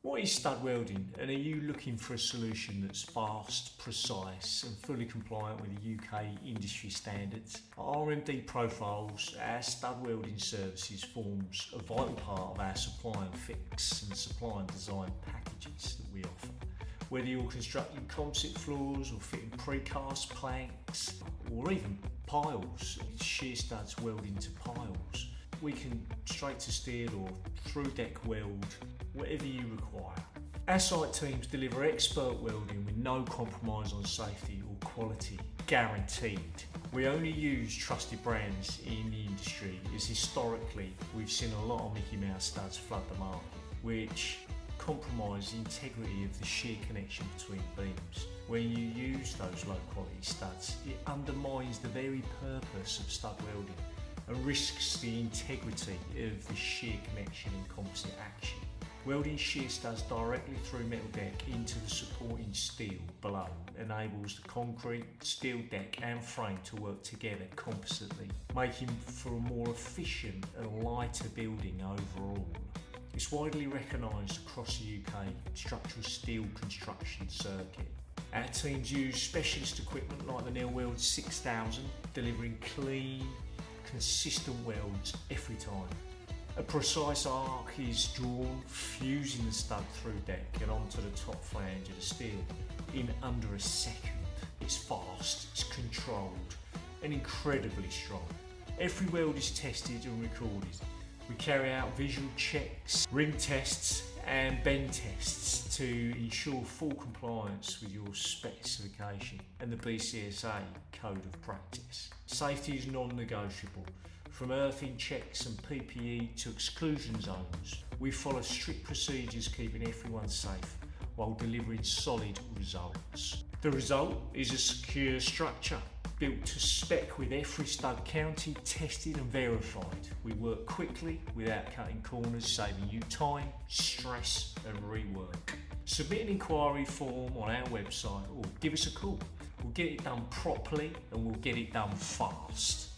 What is stud welding, and are you looking for a solution that's fast, precise and fully compliant with the UK industry standards? At RMD Profiles, our stud welding services forms a vital part of our supply and fix and supply and design packages that we offer. Whether you're constructing composite floors or fitting precast planks or even piles, shear studs weld into piles, we can straight to steel or through deck weld, whatever you require. Our site teams deliver expert welding with no compromise on safety or quality, guaranteed. We only use trusted brands in the industry, as historically we've seen a lot of Mickey Mouse studs flood the market, which compromise the integrity of the shear connection between beams. When you use those low quality studs, it undermines the very purpose of stud welding and risks the integrity of the shear connection in composite action. Welding shear studs directly through metal deck into the supporting steel below enables the concrete, steel deck and frame to work together compositely, making for a more efficient and lighter building overall. It's widely recognised across the UK structural steel construction circuit. Our teams use specialist equipment like the Weld 6000, delivering clean, consistent welds every time. A precise arc is drawn, fusing the stud through deck and onto the top flange of the steel in under a second. It's fast, it's controlled and incredibly strong. Every weld is tested and recorded. We carry out visual checks, ring tests and bend tests to ensure full compliance with your specification and the BCSA Code of Practice. Safety is non-negotiable. From earthing checks and PPE to exclusion zones, we follow strict procedures keeping everyone safe while delivering solid results. The result is a secure structure built to spec with every stud counted, tested and verified. We work quickly without cutting corners, saving you time, stress and rework. Submit an inquiry form on our website or give us a call. We'll get it done properly and we'll get it done fast.